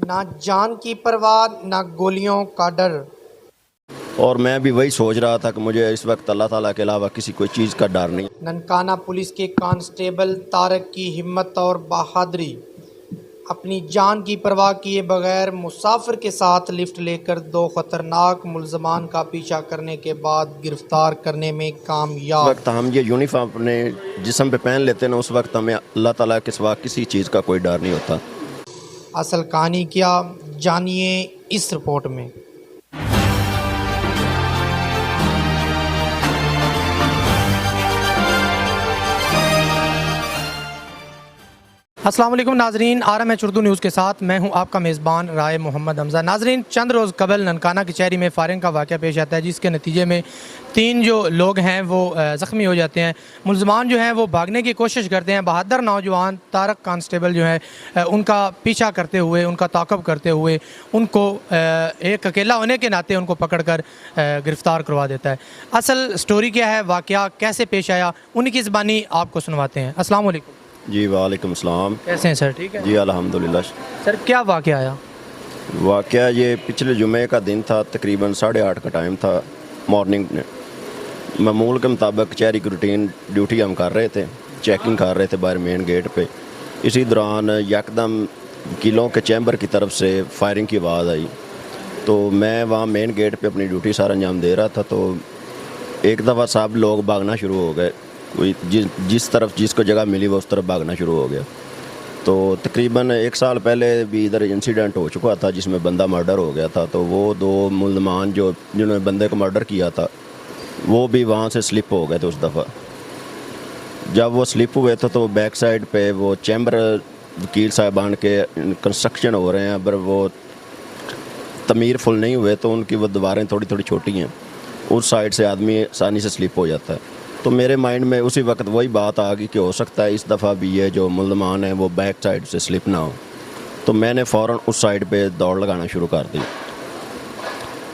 ना जान की परवाह ना गोलियों का डर। और मैं भी वही सोच रहा था कि मुझे इस वक्त अल्लाह ताला के अलावा किसी कोई चीज़ का डर नहीं। ननकाना पुलिस के कांस्टेबल तारक की हिम्मत और बहादुरी। अपनी जान की परवाह किए बगैर मुसाफिर के साथ लिफ्ट लेकर दो खतरनाक मुलजमान का पीछा करने के बाद गिरफ्तार करने में उस कामयाब। वक्त हम ये यूनिफॉर्म अपने जिस्म पे पहन लेते हैं ना, उस वक्त हमें अल्लाह ताला के सिवा किसी चीज़ का कोई डर नहीं होता। असल कहानी क्या, जानिए इस रिपोर्ट में। अस्सलाम वालेकुम नाजरीन, RMH उर्दू न्यूज़ के साथ मैं हूं आपका मेज़बान राय मोहम्मद हमज़ा। नाजरीन, चंद रोज़ कबल ननकाना कचहरी में फायरिंग का वाक़या पेश आता है, जिसके नतीजे में 3 जो लोग हैं वो ज़ख्मी हो जाते हैं। मुलज़मान जो हैं वो भागने की कोशिश करते हैं। बहादुर नौजवान तारक कांस्टेबल जो है उनका पीछा करते हुए, उनका ताक़ब करते हुए उनको एक अकेला होने के नाते उनको पकड़ कर गिरफ़्तार करवा देता है। असल स्टोरी क्या है, वाक़या कैसे पेश आया, उन्हीं की ज़बानी आपको सुनवाते हैं। अस्सलाम वालेकुम। जी वालेकुम सलाम। कैसे हैं सर? ठीक है जी अल्हम्दुलिल्लाह। सर, क्या वाक़या आया? वाक़या ये पिछले जुमे का दिन था, तकरीबन 8:30 का टाइम था मॉर्निंग में। मामूल के मुताबिक कचहरी की रूटीन ड्यूटी हम कर रहे थे, चेकिंग कर रहे थे बाहर मेन गेट पे। इसी दौरान यकदम वकीलों के चैम्बर की तरफ से फायरिंग की आवाज़ आई। तो मैं वहाँ मेन गेट पे अपनी ड्यूटी सारा अंजाम दे रहा था, तो एक दफ़ा सब लोग भागना शुरू हो गए। कोई जिस तरफ जिसको जगह मिली वो उस तरफ भागना शुरू हो गया। तो तकरीबन 1 साल पहले भी इधर इंसिडेंट हो चुका था जिसमें बंदा मर्डर हो गया था। तो वो 2 मुलजमान जिन्होंने बंदे को मर्डर किया था वो भी वहाँ से स्लिप हो गए थे उस दफ़ा। जब वो स्लिप हुए थे तो बैक साइड पे वो चैम्बर वकील साहबान के कंस्ट्रक्शन हो रहे हैं, अगर वो तमीर फुल नहीं हुए तो उनकी वो दीवारें थोड़ी थोड़ी छोटी हैं, उस साइड से आदमी आसानी से स्लिप हो जाता है। तो मेरे माइंड में उसी वक्त वही बात आ गई कि हो सकता है इस दफ़ा भी ये जो मुलजमान है वो बैक साइड से स्लिप ना हो। तो मैंने फ़ौरन उस साइड पे दौड़ लगाना शुरू कर दी।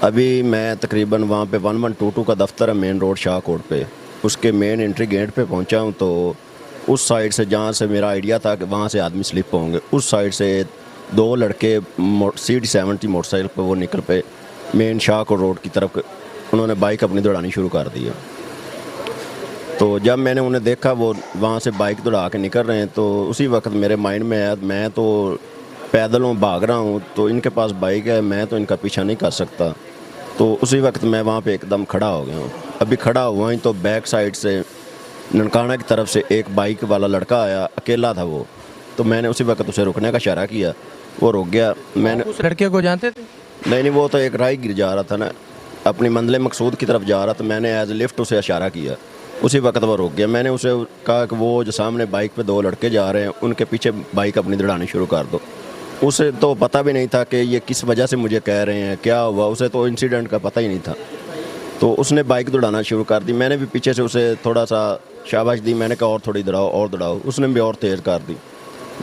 अभी मैं तकरीबन वहाँ पे 1122 का दफ्तर है मेन रोड शाहकोट पे, उसके मेन एंट्री गेट पे पहुँचा हूँ। तो उस साइड से जहाँ से मेरा आइडिया था कि वहाँ से आदमी स्लिप होंगे, उस साइड से 2 लड़के CD70 मोटरसाइकिल पर वो निकल पे मेन शाहकोट रोड की तरफ उन्होंने बाइक अपनी दौड़ानी शुरू कर दी है। तो जब मैंने उन्हें देखा वो वहाँ से बाइक दौड़ा के निकल रहे हैं, तो उसी वक्त मेरे माइंड में आया मैं तो पैदल हूँ, भाग रहा हूँ, तो इनके पास बाइक है, मैं तो इनका पीछा नहीं कर सकता। तो उसी वक्त मैं वहाँ पे एकदम खड़ा हो गया हूँ। अभी खड़ा हुआ ही तो बैक साइड से ननकाना की तरफ से एक बाइक वाला लड़का आया, अकेला था वो। तो मैंने उसी वक्त उसे रुकने का इशारा किया, वो रुक गया। मैंने उस लड़के को जानते थे? नहीं, वो तो एक राह गिर जा रहा था ना, अपनी मंजिल मकसूद की तरफ जा रहा था। मैंने एज लिफ्ट उसे इशारा किया, उसी वक्त वो रुक गया। मैंने उसे कहा कि वो जो सामने बाइक पे 2 लड़के जा रहे हैं उनके पीछे बाइक अपनी दौड़ानी शुरू कर दो। उसे तो पता भी नहीं था कि ये किस वजह से मुझे कह रहे हैं, क्या हुआ, उसे तो इंसिडेंट का पता ही नहीं था। तो उसने बाइक दौड़ाना शुरू कर दी। मैंने भी पीछे से उसे थोड़ा सा शाबाश दी, मैंने कहा और थोड़ी दौड़ाओ और दौड़ाओ, उसने भी और तेज़ कर दी।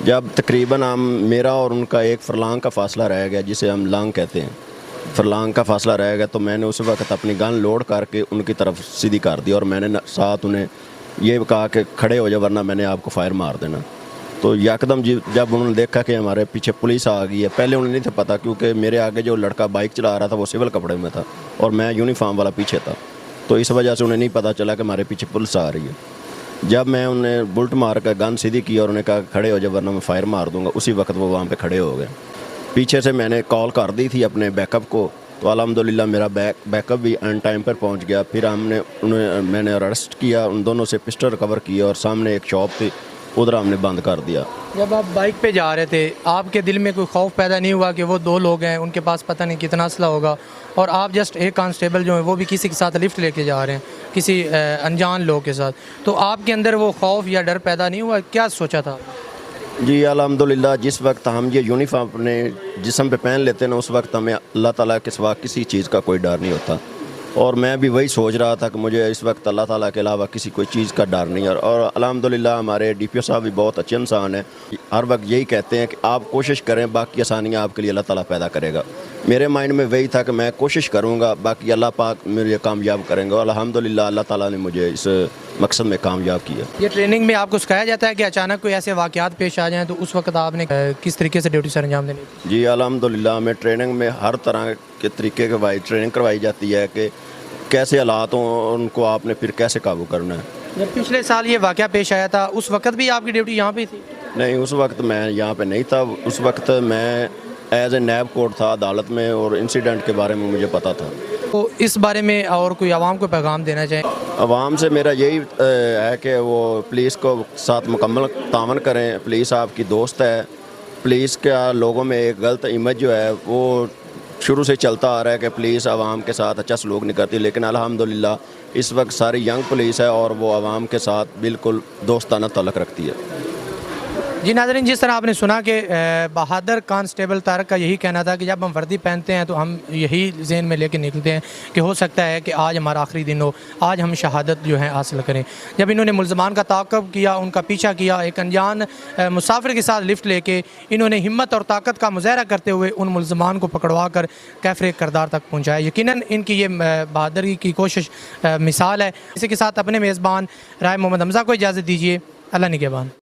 जब तकरीबन मेरा और उनका 1 फरलांग का फासला रह गया, जिसे हम लांग कहते हैं, फरलांग का फासला रह गया, तो मैंने उस वक्त अपनी गन लोड करके उनकी तरफ सीधी कर दी और मैंने साथ उन्हें ये कहा कि खड़े हो जाए वरना मैंने आपको फायर मार देना। तो यकदम जब उन्होंने देखा कि हमारे पीछे पुलिस आ गई है, पहले उन्हें नहीं था पता क्योंकि मेरे आगे जो लड़का बाइक चला रहा था वो सिविल कपड़े में था और मैं यूनिफॉर्म वाला पीछे था, तो इस वजह से उन्हें नहीं पता चला कि हमारे पीछे पुलिस आ रही है। जब मैं उन्हें बुलट मार कर गन सीधी की और उन्हें कहा खड़े हो जाए वरना मैं फायर मार दूँगा, उसी वक्त वो वहाँ पर खड़े हो गए। पीछे से मैंने कॉल कर दी थी अपने बैकअप को, तो अल्हम्दुलिल्लाह मेरा बैकअप भी ऑन टाइम पर पहुंच गया। फिर मैंने अरेस्ट किया, उन दोनों से पिस्टल रिकवर किया और सामने एक शॉप थी उधर हमने बंद कर दिया। जब आप बाइक पे जा रहे थे आपके दिल में कोई खौफ पैदा नहीं हुआ कि वो 2 लोग हैं, उनके पास पता नहीं कितना असला होगा और आप जस्ट एक कांस्टेबल जो है वो भी किसी के साथ लिफ्ट लेके जा रहे हैं, किसी अनजान लोग के साथ, तो आपके अंदर वो खौफ या डर पैदा नहीं हुआ? क्या सोचा था? जी अल्हम्दुलिल्लाह, जिस वक्त हम ये यूनिफॉर्म अपने जिस्म पे पहन लेते हैं ना, उस वक्त हमें अल्लाह ताला के सिवा किसी चीज़ का कोई डर नहीं होता। और मैं भी वही सोच रहा था कि मुझे इस वक्त अल्लाह ताला के अलावा किसी कोई चीज़ का डर नहीं है। और अल्हम्दुलिल्लाह हमारे DPO साहब भी बहुत अच्छे इंसान हैं, हर वक्त यही कहते हैं कि आप कोशिश करें, बाकी आसानियाँ आपके लिए अल्लाह ताला पैदा करेगा। मेरे माइंड में वही था कि मैं कोशिश करूँगा, बाकी अल्लाह पाक मुझे कामयाब करेंगे और अल्हम्दुलिल्लाह अल्लाह ताला ने मुझे इस मकसद में कामयाब किया। ये ट्रेनिंग में आपको सिखाया जाता है कि अचानक कोई ऐसे वाक़यात पेश आ जाएँ तो उस वक्त आपने किस तरीके से ड्यूटी सर अंजाम देनी? जी अल्हम्दुलिल्लाह हमें ट्रेनिंग में हर तरह के तरीके के भाई ट्रेनिंग करवाई जाती है कि कैसे हालात हों उनको आपने फिर कैसे काबू करना है। जब पिछले साल ये वाक़या पेश आया था उस वक्त भी आपकी ड्यूटी यहाँ पे थी? नहीं, उस वक्त मैं यहाँ पे नहीं था। उस वक्त मैं एज ए नैब कोर्ट था अदालत में और इंसिडेंट के बारे में मुझे पता था। तो इस बारे में और कोई आवाम को पैगाम देना चाहें? आवाम से मेरा यही है कि वो पुलिस को साथ मुकम्मल तावन करें। पुलिस आपकी दोस्त है। पुलिस का लोगों में एक गलत इमेज जो है वो शुरू से चलता आ रहा है कि पुलिस आवाम के साथ अच्छा सलूक नहीं करती, लेकिन अल्हम्दुलिल्लाह इस वक्त सारी यंग पुलिस है और वो आवाम के साथ बिल्कुल दोस्ताना तल्लुक़ रखती है। जी नाज़रीन, जिस तरह आपने सुना कि बहादुर कांस्टेबल तारक का यही कहना था कि जब हम वर्दी पहनते हैं तो हम यही ज़हन में लेके निकलते हैं कि हो सकता है कि आज हमारा आखिरी दिन हो, आज हम शहादत जो है हासिल करें। जब इन्होंने मुल्ज़मान का ताक़ब किया, उनका पीछा किया, एक अनजान मुसाफिर के साथ लिफ्ट लेके इन्होंने हिम्मत और ताकत का मुज़ाहरा करते हुए उन मुल्ज़मान को पकड़वा कर कैफ़रे किरदार तक पहुँचाया। यकीनन इनकी ये बहादुरी की कोशिश मिसाल है। इसी के साथ अपने मेज़बान राय मोहम्मद हमज़ा को इजाज़त दीजिए। अल्लाह निगहबान।